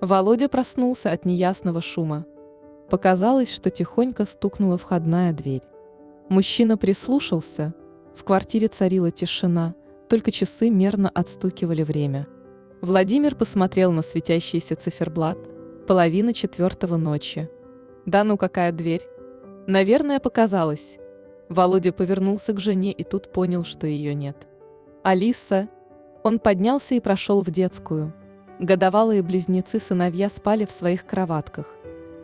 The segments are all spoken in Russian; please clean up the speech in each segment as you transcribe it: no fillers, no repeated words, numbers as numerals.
Володя проснулся от неясного шума. Показалось, что тихонько стукнула входная дверь. Мужчина прислушался. В квартире царила тишина, только часы мерно отстукивали время. Владимир посмотрел на светящийся циферблат. 3:30 ночи. Да ну какая дверь? Наверное, показалось. Володя повернулся к жене и тут понял, что ее нет. Алиса. Он поднялся и прошел в детскую. Годовалые близнецы-сыновья спали в своих кроватках.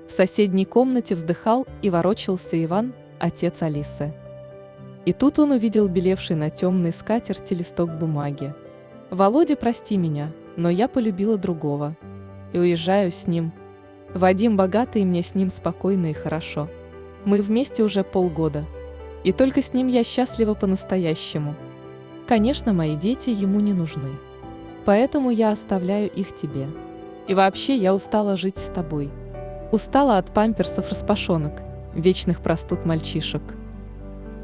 В соседней комнате вздыхал и ворочался Иван, отец Алисы. И тут он увидел белевший на темной скатерти листок бумаги. «Володя, прости меня, но я полюбила другого. И уезжаю с ним. Вадим богатый, и мне с ним спокойно и хорошо. Мы вместе уже полгода. И только с ним я счастлива по-настоящему. Конечно, мои дети ему не нужны. Поэтому я оставляю их тебе. И вообще я устала жить с тобой. Устала от памперсов распашонок, вечных простуд мальчишек.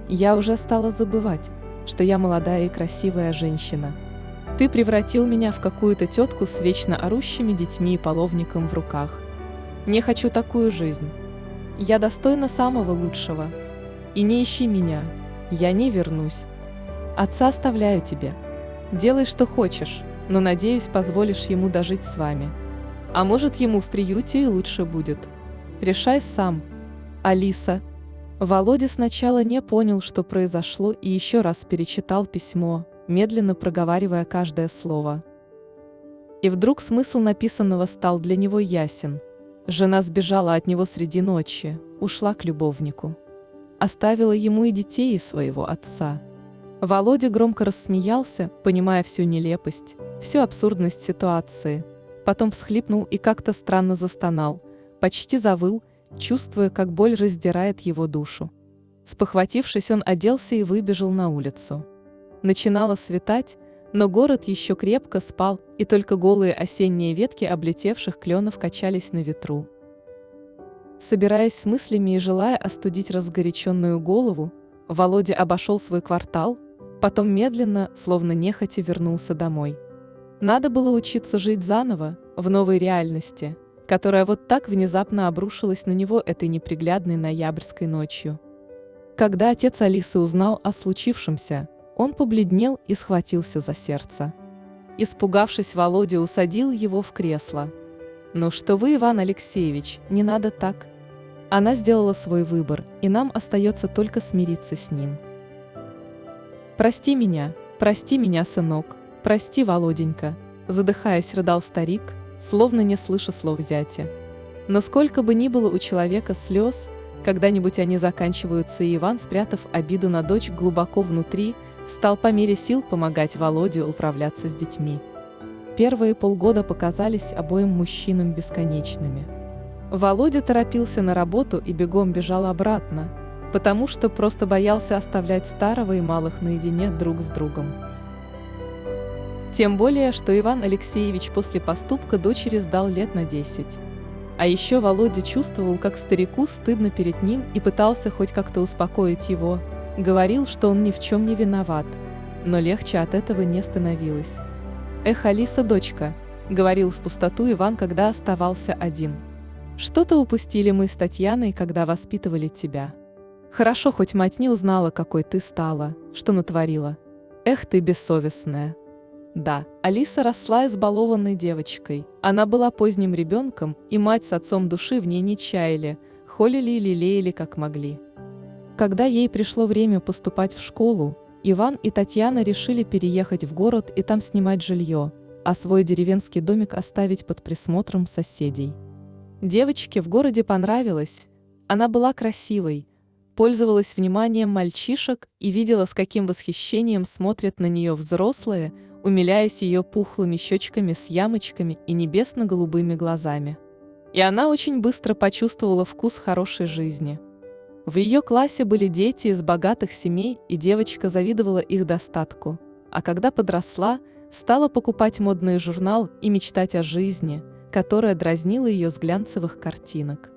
Я уже стала забывать, что я молодая и красивая женщина. Ты превратил меня в какую-то тетку с вечно орущими детьми и половником в руках. Не хочу такую жизнь. Я достойна самого лучшего. И не ищи меня, я не вернусь. Отца оставляю тебе. Делай, что хочешь, но, надеюсь, позволишь ему дожить с вами. А может, ему в приюте и лучше будет. Решай сам. Алиса». Володя сначала не понял, что произошло, и еще раз перечитал письмо, медленно проговаривая каждое слово. И вдруг смысл написанного стал для него ясен. Жена сбежала от него среди ночи, ушла к любовнику. Оставила ему и детей, и своего отца. Володя громко рассмеялся, понимая всю нелепость, всю абсурдность ситуации. Потом всхлипнул и как-то странно застонал, почти завыл, чувствуя, как боль раздирает его душу. Спохватившись, он оделся и выбежал на улицу. Начинало светать, но город еще крепко спал, и только голые осенние ветки облетевших кленов качались на ветру. Собираясь с мыслями и желая остудить разгоряченную голову, Володя обошел свой квартал, потом медленно, словно нехотя, вернулся домой. Надо было учиться жить заново, в новой реальности, которая вот так внезапно обрушилась на него этой неприглядной ноябрьской ночью. Когда отец Алисы узнал о случившемся, он побледнел и схватился за сердце. Испугавшись, Володя усадил его в кресло. «Ну что вы, Иван Алексеевич, не надо так. Она сделала свой выбор, и нам остается только смириться с ним. Прости меня, сынок, прости, Володенька», задыхаясь, рыдал старик, словно не слыша слов зятя. Но сколько бы ни было у человека слез, когда-нибудь они заканчиваются, и Иван, спрятав обиду на дочь глубоко внутри, стал по мере сил помогать Володе управляться с детьми. Первые полгода показались обоим мужчинам бесконечными. Володя торопился на работу и бегом бежал обратно, потому что просто боялся оставлять старого и малых наедине друг с другом. Тем более, что Иван Алексеевич после поступка дочери сдал лет на 10. А еще Володя чувствовал, как старику стыдно перед ним, и пытался хоть как-то успокоить его, говорил, что он ни в чем не виноват, но легче от этого не становилось. «Эх, Алиса, дочка», — говорил в пустоту Иван, когда оставался один. «Что-то упустили мы с Татьяной, когда воспитывали тебя. Хорошо, хоть мать не узнала, какой ты стала, что натворила. Эх ты бессовестная». Да, Алиса росла избалованной девочкой. Она была поздним ребенком, и мать с отцом души в ней не чаяли, холили и лелеяли как могли. Когда ей пришло время поступать в школу, Иван и Татьяна решили переехать в город и там снимать жилье, а свой деревенский домик оставить под присмотром соседей. Девочке в городе понравилось. Она была красивой, пользовалась вниманием мальчишек и видела, с каким восхищением смотрят на нее взрослые, умиляясь ее пухлыми щечками с ямочками и небесно-голубыми глазами. И она очень быстро почувствовала вкус хорошей жизни. В ее классе были дети из богатых семей, и девочка завидовала их достатку, а когда подросла, стала покупать модный журнал и мечтать о жизни, которая дразнила ее с глянцевых картинок.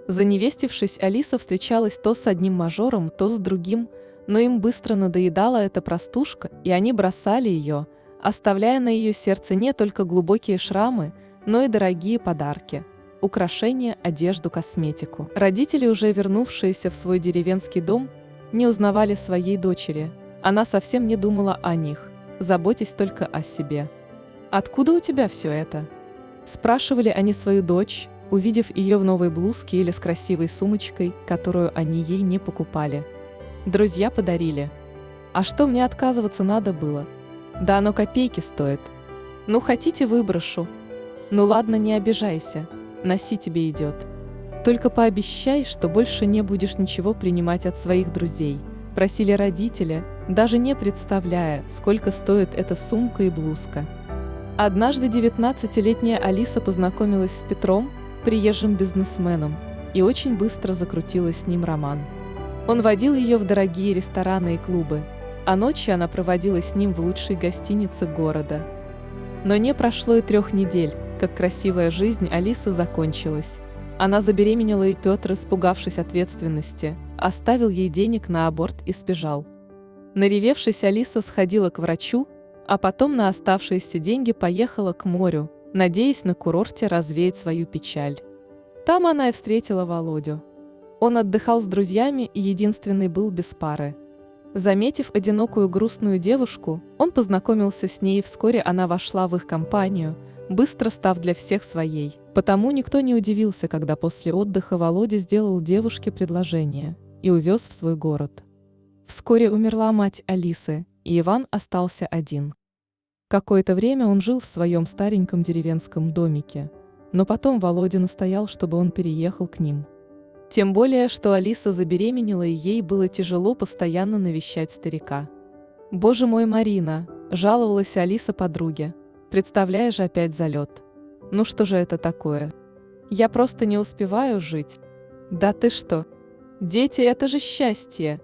Заневестившись, Алиса встречалась то с одним мажором, то с другим, но им быстро надоедала эта простушка, и они бросали ее, оставляя на ее сердце не только глубокие шрамы, но и дорогие подарки, украшения, одежду, косметику. Родители, уже вернувшиеся в свой деревенский дом, не узнавали своей дочери, она совсем не думала о них, заботясь только о себе. «Откуда у тебя все это?» – спрашивали они свою дочь, увидев ее в новой блузке или с красивой сумочкой, которую они ей не покупали. Друзья подарили. А что мне отказываться надо было? Да оно копейки стоит. Ну хотите, выброшу. Ну ладно, не обижайся, носи, тебе идет. Только пообещай, что больше не будешь ничего принимать от своих друзей, просили родители, даже не представляя, сколько стоит эта сумка и блузка. Однажды 19-летняя Алиса познакомилась с Петром, приезжим бизнесменом, и очень быстро закрутила с ним роман. Он водил ее в дорогие рестораны и клубы, а ночи она проводила с ним в лучшей гостинице города. Но не прошло и 3 недель, как красивая жизнь Алисы закончилась. Она забеременела, и Петр, испугавшись ответственности, оставил ей денег на аборт и сбежал. Наревевшись, Алиса сходила к врачу, а потом на оставшиеся деньги поехала к морю, надеясь на курорте развеять свою печаль. Там она и встретила Володю. Он отдыхал с друзьями и единственный был без пары. Заметив одинокую грустную девушку, он познакомился с ней, и вскоре она вошла в их компанию, быстро став для всех своей. Потому никто не удивился, когда после отдыха Володя сделал девушке предложение и увез в свой город. Вскоре умерла мать Алисы, и Иван остался один. Какое-то время он жил в своем стареньком деревенском домике, но потом Володя настоял, чтобы он переехал к ним. Тем более, что Алиса забеременела, и ей было тяжело постоянно навещать старика. «Боже мой, Марина!» – жаловалась Алиса подруге. «Представляешь же, опять залет. Ну что же это такое? Я просто не успеваю жить». «Да ты что? Дети – это же счастье!»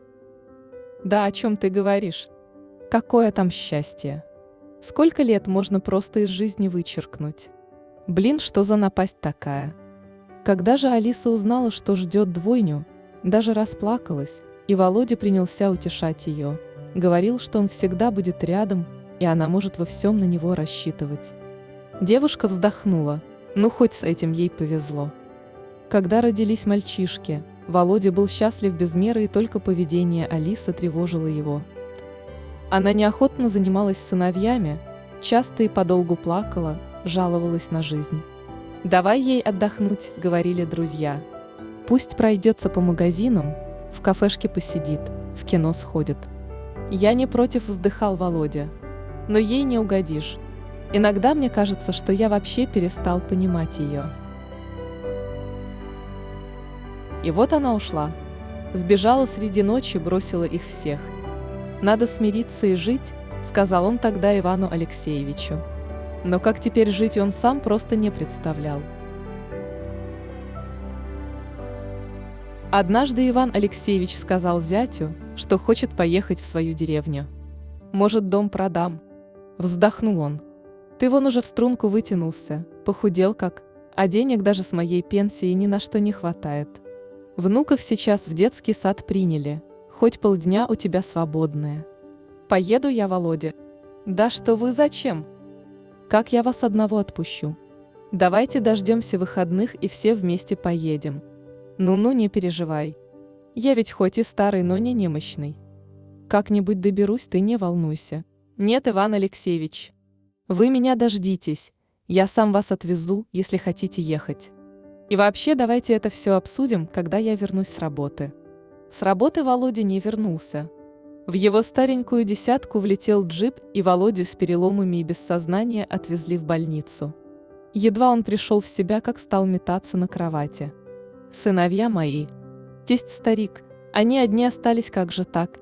«Да о чем ты говоришь? Какое там счастье? Сколько лет можно просто из жизни вычеркнуть? Блин, что за напасть такая?» Когда же Алиса узнала, что ждет двойню, даже расплакалась, и Володя принялся утешать ее. Говорил, что он всегда будет рядом, и она может во всем на него рассчитывать. Девушка вздохнула, ну хоть с этим ей повезло. Когда родились мальчишки, Володя был счастлив без меры, и только поведение Алисы тревожило его. Она неохотно занималась сыновьями, часто и подолгу плакала, жаловалась на жизнь. «Давай ей отдохнуть», — говорили друзья. «Пусть пройдется по магазинам, в кафешке посидит, в кино сходит». «Я не против», — вздыхал Володя. «Но ей не угодишь. Иногда мне кажется, что я вообще перестал понимать ее». И вот она ушла. Сбежала среди ночи, бросила их всех. «Надо смириться и жить», — сказал он тогда Ивану Алексеевичу. Но как теперь жить, он сам просто не представлял. Однажды Иван Алексеевич сказал зятю, что хочет поехать в свою деревню. «Может, дом продам?» Вздохнул он. «Ты вон уже в струнку вытянулся, похудел как, а денег даже с моей пенсии ни на что не хватает. Внуков сейчас в детский сад приняли, хоть полдня у тебя свободное. Поеду я, Володя». «Да что вы, зачем? Как я вас одного отпущу? Давайте дождемся выходных и все вместе поедем. Ну-ну, не переживай. Я ведь хоть и старый, но не немощный. Как-нибудь доберусь, ты не волнуйся». «Нет, Иван Алексеевич, вы меня дождитесь, я сам вас отвезу, если хотите ехать. И вообще давайте это все обсудим, когда я вернусь с работы». С работы Володя не вернулся. В его старенькую десятку влетел джип, и Володю с переломами и без сознания отвезли в больницу. Едва он пришел в себя, как стал метаться на кровати. «Сыновья мои, тесть-старик, они одни остались, как же так?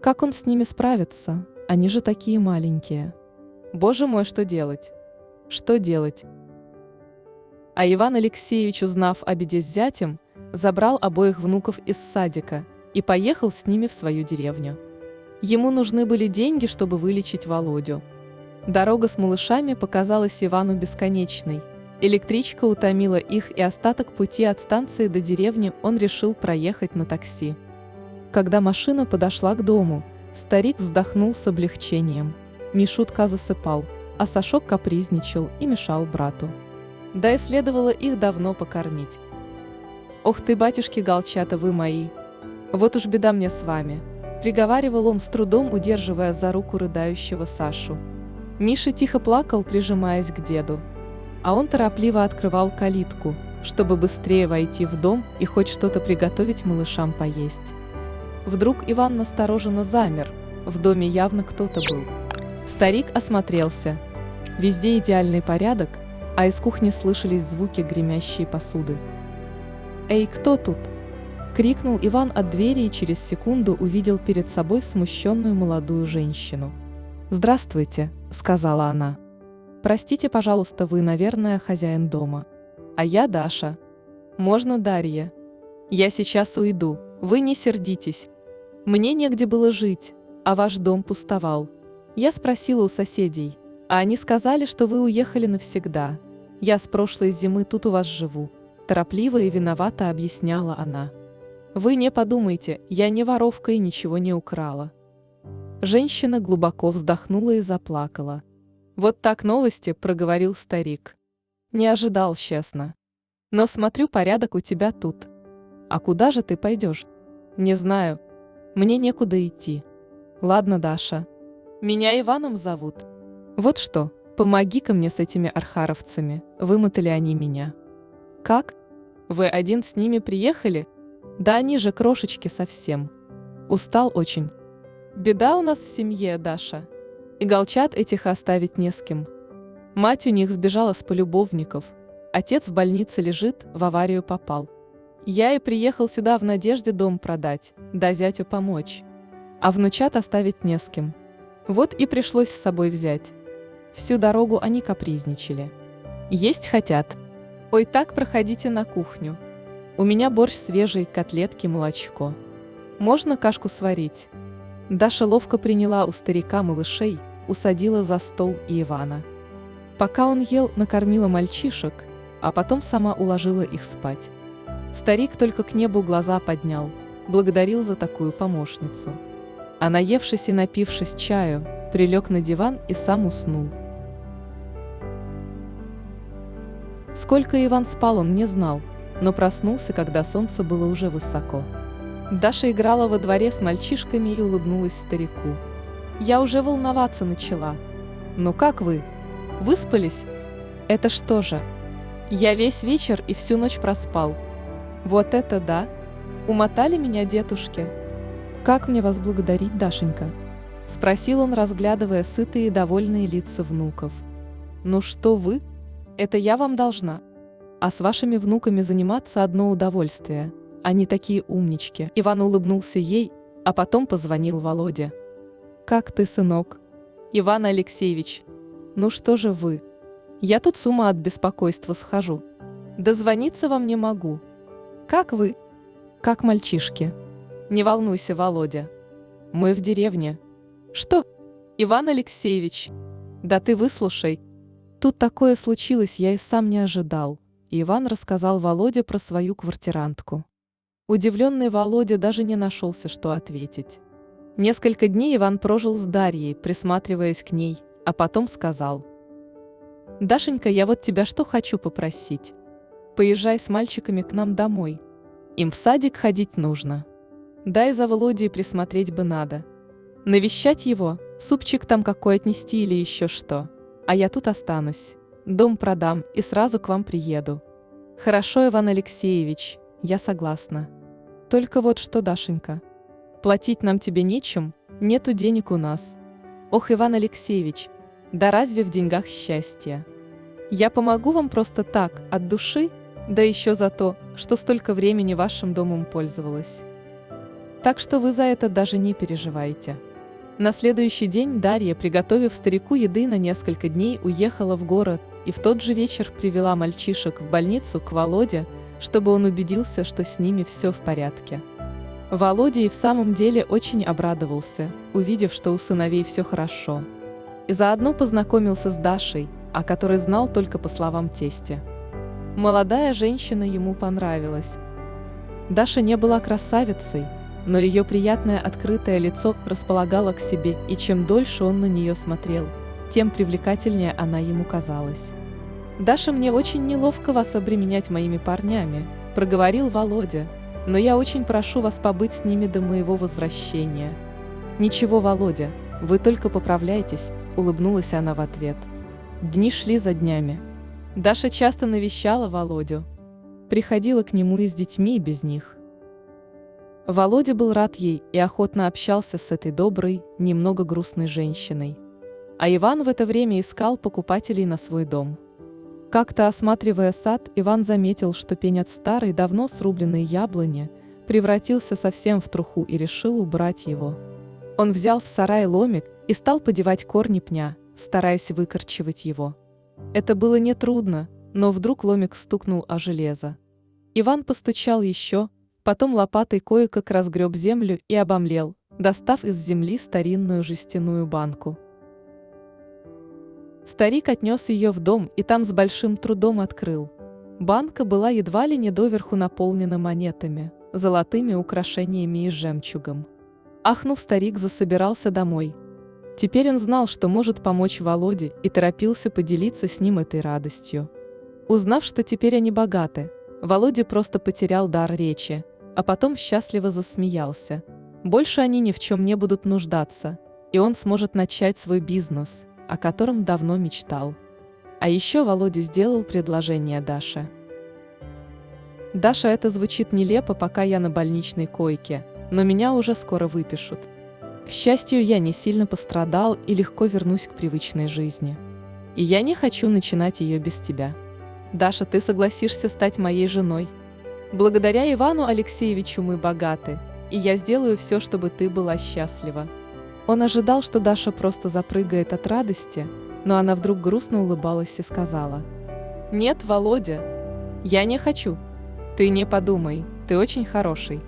Как он с ними справится? Они же такие маленькие. Боже мой, что делать? Что делать?» А Иван Алексеевич, узнав о беде с зятем, забрал обоих внуков из садика и поехал с ними в свою деревню. Ему нужны были деньги, чтобы вылечить Володю. Дорога с малышами показалась Ивану бесконечной. Электричка утомила их, и остаток пути от станции до деревни он решил проехать на такси. Когда машина подошла к дому, старик вздохнул с облегчением. Мишутка засыпал, а Сашок капризничал и мешал брату. Да и следовало их давно покормить. «Ох ты, батюшки Голчата, вы мои! Вот уж беда мне с вами!» приговаривал он, с трудом удерживая за руку рыдающего Сашу. Миша тихо плакал, прижимаясь к деду. А он торопливо открывал калитку, чтобы быстрее войти в дом и хоть что-то приготовить малышам поесть. Вдруг Иван настороженно замер, в доме явно кто-то был. Старик осмотрелся. Везде идеальный порядок, а из кухни слышались звуки гремящей посуды. «Эй, кто тут?» — крикнул Иван от двери и через секунду увидел перед собой смущенную молодую женщину. «Здравствуйте», — сказала она. «Простите, пожалуйста, вы, наверное, хозяин дома. А я Даша. Можно Дарья? Я сейчас уйду, вы не сердитесь. Мне негде было жить, а ваш дом пустовал. Я спросила у соседей, а они сказали, что вы уехали навсегда. Я с прошлой зимы тут у вас живу», — торопливо и виновато объясняла она. «Вы не подумайте, я не воровка и ничего не украла». Женщина глубоко вздохнула и заплакала. «Вот так новости», — проговорил старик. «Не ожидал, честно. Но смотрю, порядок у тебя тут. А куда же ты пойдешь?» «Не знаю. Мне некуда идти». «Ладно, Даша. Меня Иваном зовут. Вот что, помоги-ка мне с этими архаровцами», — вымотали они меня. «Как? Вы один с ними приехали? Да они же крошечки совсем. Устал очень. Беда у нас в семье, Даша. И Голчат этих оставить не с кем. Мать у них сбежала с полюбовников, отец в больнице лежит, в аварию попал. Я и приехал сюда в надежде дом продать, да зятю помочь. А внучат оставить не с кем. Вот и пришлось с собой взять. Всю дорогу они капризничали. Есть хотят. Ой, так проходите на кухню. У меня борщ свежий, котлетки, молочко. Можно кашку сварить?» Даша ловко приняла у старика малышей, усадила за стол и Ивана. Пока он ел, накормила мальчишек, а потом сама уложила их спать. Старик только к небу глаза поднял, благодарил за такую помощницу. А наевшись и напившись чаю, прилег на диван и сам уснул. Сколько Иван спал, он не знал, но проснулся, когда солнце было уже высоко. Даша играла во дворе с мальчишками и улыбнулась старику. «Я уже волноваться начала. Ну как вы? Выспались? Это что же? Я весь вечер и всю ночь проспал. Вот это да! Умотали меня детушки. Как мне вас благодарить, Дашенька?» — спросил он, разглядывая сытые и довольные лица внуков. «Ну что вы? Это я вам должна. А с вашими внуками заниматься одно удовольствие. Они такие умнички». Иван улыбнулся ей, а потом позвонил Володе. «Как ты, сынок?» «Иван Алексеевич, ну что же вы? Я тут с ума от беспокойства схожу. Дозвониться вам не могу. Как вы? Как мальчишки?» «Не волнуйся, Володя. Мы в деревне». «Что? Иван Алексеевич? Да ты выслушай. Тут такое случилось, я и сам не ожидал». И Иван рассказал Володе про свою квартирантку. Удивленный Володя даже не нашелся, что ответить. Несколько дней Иван прожил с Дарьей, присматриваясь к ней, а потом сказал: «Дашенька, я вот тебя что хочу попросить. Поезжай с мальчиками к нам домой. Им в садик ходить нужно. Да и за Володей присмотреть бы надо. Навещать его, супчик там какой отнести или еще что. А я тут останусь, дом продам и сразу к вам приеду». «Хорошо, Иван Алексеевич, я согласна. Только вот что, Дашенька, платить нам тебе нечем, нету денег у нас». «Ох, Иван Алексеевич, да разве в деньгах счастье? Я помогу вам просто так, от души, да еще за то, что столько времени вашим домом пользовалась. Так что вы за это даже не переживайте». На следующий день Дарья, приготовив старику еды на несколько дней, уехала в город и в тот же вечер привела мальчишек в больницу к Володе, чтобы он убедился, что с ними все в порядке. Володя и в самом деле очень обрадовался, увидев, что у сыновей все хорошо. И заодно познакомился с Дашей, о которой знал только по словам тестя. Молодая женщина ему понравилась. Даша не была красавицей, но ее приятное открытое лицо располагало к себе, и чем дольше он на нее смотрел, тем привлекательнее она ему казалась. «Даша, мне очень неловко вас обременять моими парнями», – проговорил Володя, «но я очень прошу вас побыть с ними до моего возвращения». «Ничего, Володя, вы только поправляйтесь», – улыбнулась она в ответ. Дни шли за днями. Даша часто навещала Володю. Приходила к нему и с детьми, и без них. Володя был рад ей и охотно общался с этой доброй, немного грустной женщиной. А Иван в это время искал покупателей на свой дом. Как-то осматривая сад, Иван заметил, что пень от старой, давно срубленной яблони превратился совсем в труху и решил убрать его. Он взял в сарае ломик и стал подевать корни пня, стараясь выкорчевать его. Это было нетрудно, но вдруг ломик стукнул о железо. Иван постучал еще, потом лопатой кое-как разгреб землю и обомлел, достав из земли старинную жестяную банку. Старик отнес ее в дом и там с большим трудом открыл. Банка была едва ли не доверху наполнена монетами, золотыми украшениями и жемчугом. Ахнув, старик засобирался домой. Теперь он знал, что может помочь Володе, и торопился поделиться с ним этой радостью. Узнав, что теперь они богаты, Володя просто потерял дар речи, а потом счастливо засмеялся. Больше они ни в чем не будут нуждаться, и он сможет начать свой бизнес, о котором давно мечтал. А еще Володя сделал предложение Даше. «Даша, это звучит нелепо, пока я на больничной койке, но меня уже скоро выпишут. К счастью, я не сильно пострадал и легко вернусь к привычной жизни. И я не хочу начинать ее без тебя. Даша, ты согласишься стать моей женой? Благодаря Ивану Алексеевичу мы богаты, и я сделаю все, чтобы ты была счастлива». Он ожидал, что Даша просто запрыгает от радости, но она вдруг грустно улыбалась и сказала: «Нет, Володя, я не хочу. Ты не подумай, ты очень хороший.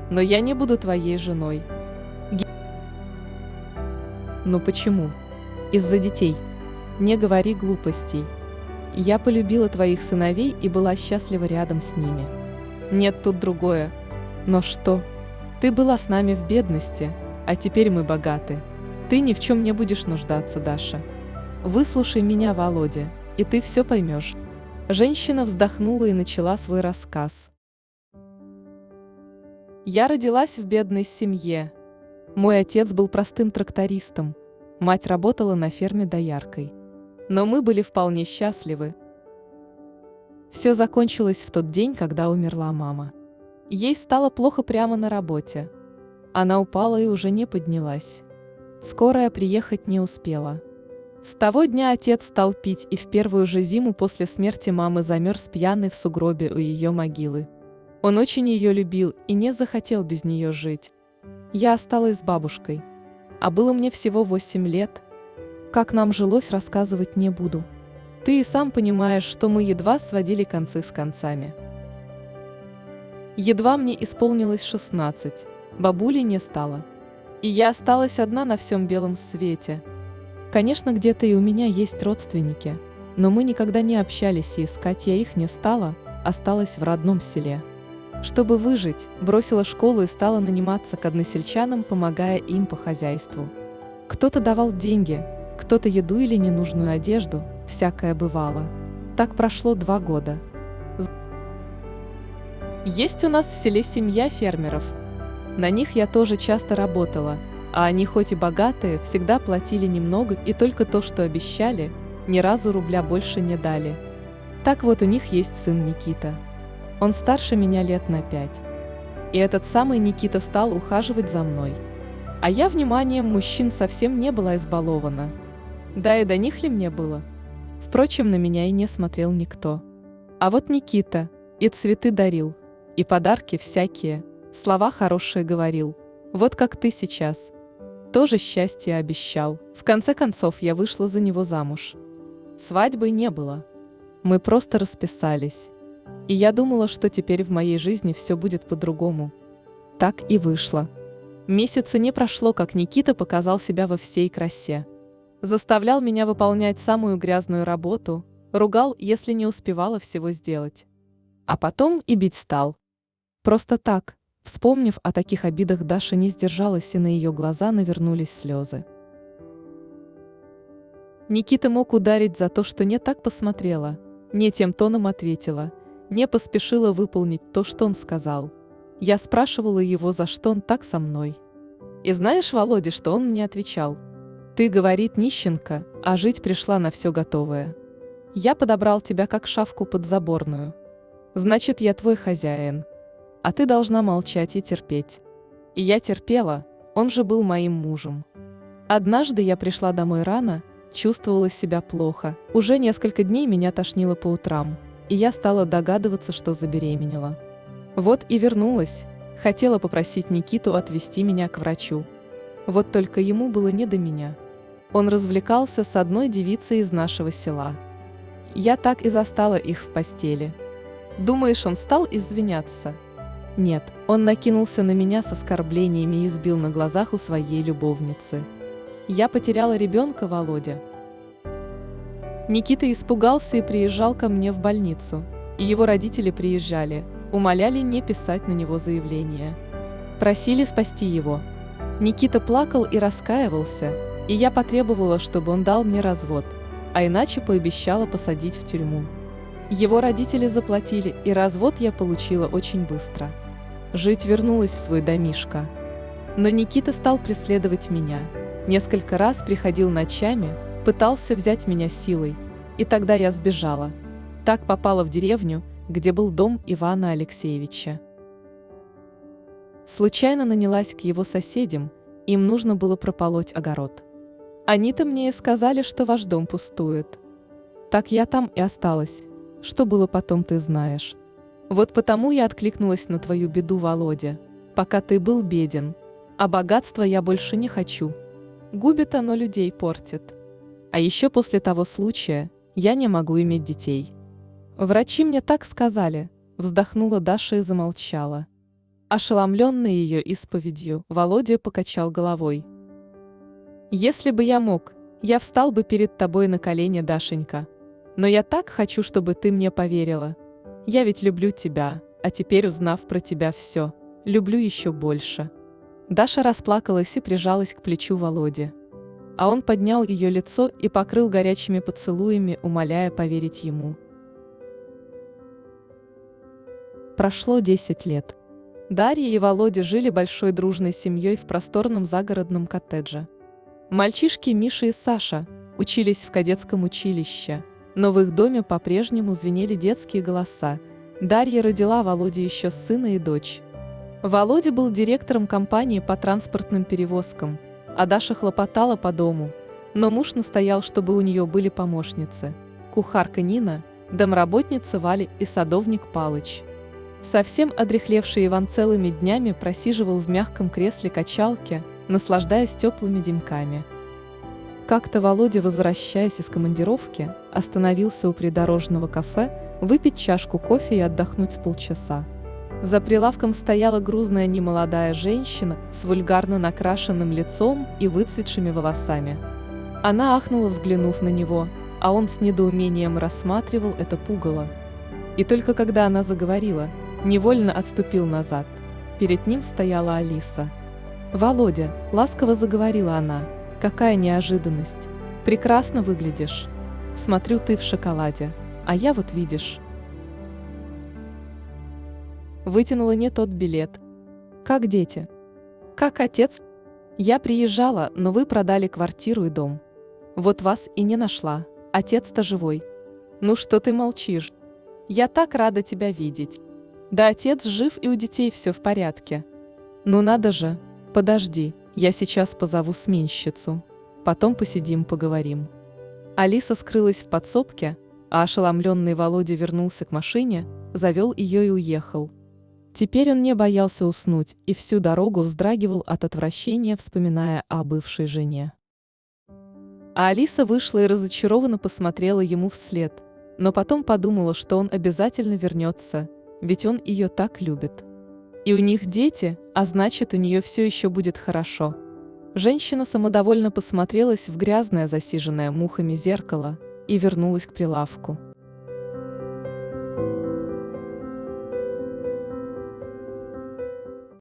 Но я не буду твоей женой». «Ну почему?» «Из-за детей. Не говори глупостей. Я полюбила твоих сыновей и была счастлива рядом с ними. Нет, тут другое. Но что? Ты была с нами в бедности, а теперь мы богаты. Ты ни в чем не будешь нуждаться, Даша. Выслушай меня, Володя, и ты все поймешь». Женщина вздохнула и начала свой рассказ. «Я родилась в бедной семье. Мой отец был простым трактористом, мать работала на ферме дояркой. Но мы были вполне счастливы. Все закончилось в тот день, когда умерла мама. Ей стало плохо прямо на работе. Она упала и уже не поднялась. Скорая приехать не успела. С того дня отец стал пить и в первую же зиму после смерти мамы замерз пьяный в сугробе у ее могилы. Он очень ее любил и не захотел без нее жить. Я осталась с бабушкой. А было мне всего 8 лет. Как нам жилось, рассказывать не буду. Ты и сам понимаешь, что мы едва сводили концы с концами. Едва мне исполнилось 16, бабули не стало. И я осталась одна на всем белом свете. Конечно, где-то и у меня есть родственники, но мы никогда не общались, и искать я их не стала, осталась в родном селе. Чтобы выжить, бросила школу и стала наниматься к односельчанам, помогая им по хозяйству. Кто-то давал деньги, кто-то еду или ненужную одежду, всякое бывало. Так прошло 2 года. Есть у нас в селе семья фермеров. На них я тоже часто работала, а они хоть и богатые, всегда платили немного и только то, что обещали, ни разу рубля больше не дали. Так вот, у них есть сын Никита. Он старше меня лет на 5. И этот самый Никита стал ухаживать за мной. А я вниманием мужчин совсем не была избалована. Да и до них ли мне было? Впрочем, на меня и не смотрел никто. А вот Никита и цветы дарил, и подарки всякие, слова хорошие говорил. Вот как ты сейчас. Тоже счастье обещал. В конце концов, я вышла за него замуж. Свадьбы не было. Мы просто расписались. И я думала, что теперь в моей жизни все будет по-другому. Так и вышло. Месяца не прошло, как Никита показал себя во всей красе. Заставлял меня выполнять самую грязную работу, ругал, если не успевала всего сделать. А потом и бить стал. Просто так, вспомнив о таких обидах, Даша не сдержалась, и на ее глаза навернулись слезы. Никита мог ударить за то, что не так посмотрела, Не тем тоном ответила, не поспешила выполнить то, что он сказал. Я спрашивала его, за что он так со мной. И знаешь, Володя, что он мне отвечал? Ты, говорит, нищенка, а жить пришла на все готовое. Я подобрал тебя как шавку подзаборную. Значит, я твой хозяин. А ты должна молчать и терпеть. И я терпела, он же был моим мужем. Однажды я пришла домой рано, чувствовала себя плохо. Уже несколько дней меня тошнило по утрам, и я стала догадываться, что забеременела. Вот и вернулась, хотела попросить Никиту отвезти меня к врачу. Вот только ему было не до меня. Он развлекался с одной девицей из нашего села. Я так и застала их в постели. Думаешь, он стал извиняться? Нет, он накинулся на меня с оскорблениями и избил на глазах у своей любовницы. Я потеряла ребенка, Володя. Никита испугался и приезжал ко мне в больницу. И его родители приезжали, умоляли не писать на него заявление. Просили спасти его. Никита плакал и раскаивался, и я потребовала, чтобы он дал мне развод, а иначе пообещала посадить в тюрьму. Его родители заплатили, и развод я получила очень быстро. Жить вернулась в свой домишко. Но Никита стал преследовать меня. Несколько раз приходил ночами, пытался взять меня силой, и тогда я сбежала. Так попала в деревню, где был дом Ивана Алексеевича. Случайно нанялась к его соседям, им нужно было прополоть огород. Они-то мне и сказали, что ваш дом пустует. Так я там и осталась. Что было потом, ты знаешь. Вот потому я откликнулась на твою беду, Володя, пока ты был беден. А богатства я больше не хочу. Губит оно, людей портит. А еще после того случая я не могу иметь детей. Врачи мне так сказали, вздохнула Даша и замолчала. Ошеломленный ее исповедью, Володя покачал головой. Если бы я мог, я встал бы перед тобой на колени, Дашенька. Но я так хочу, чтобы ты мне поверила. Я ведь люблю тебя, а теперь, узнав про тебя все, люблю еще больше. Даша расплакалась и прижалась к плечу Володи. А он поднял ее лицо и покрыл горячими поцелуями, умоляя поверить ему. Прошло 10 лет. Дарья и Володя жили большой дружной семьей в просторном загородном коттедже. Мальчишки Миша и Саша учились в кадетском училище, но в их доме по-прежнему звенели детские голоса. Дарья родила Володе еще сына и дочь. Володя был директором компании по транспортным перевозкам, а Даша хлопотала по дому, но муж настоял, чтобы у нее были помощницы – кухарка Нина, домработница Валя и садовник Палыч. Совсем одряхлевший Иван целыми днями просиживал в мягком кресле-качалке, наслаждаясь теплыми деньками. Как-то Володя, возвращаясь из командировки, остановился у придорожного кафе выпить чашку кофе и отдохнуть с полчаса. За прилавком стояла грузная немолодая женщина с вульгарно накрашенным лицом и выцветшими волосами. Она ахнула, взглянув на него, а он с недоумением рассматривал это пугало. И только когда она заговорила, невольно отступил назад. Перед ним стояла Алиса. «Володя», — ласково заговорила она, — «какая неожиданность! Прекрасно выглядишь. Смотрю, ты в шоколаде, а я вот видишь». Вытянула не тот билет. «Как дети?» «Как отец?» «Я приезжала, но вы продали квартиру и дом. Вот вас и не нашла, отец-то живой». «Ну что ты молчишь? Я так рада тебя видеть. Да отец жив и у детей все в порядке». «Ну надо же, подожди, я сейчас позову сменщицу. Потом посидим, поговорим». Алиса скрылась в подсобке, а ошеломленный Володя вернулся к машине, завел ее и уехал. Теперь он не боялся уснуть и всю дорогу вздрагивал от отвращения, вспоминая о бывшей жене. А Алиса вышла и разочарованно посмотрела ему вслед, но потом подумала, что он обязательно вернется, ведь он ее так любит. И у них дети, а значит, у нее все еще будет хорошо. Женщина самодовольно посмотрелась в грязное, засиженное мухами зеркало и вернулась к прилавку.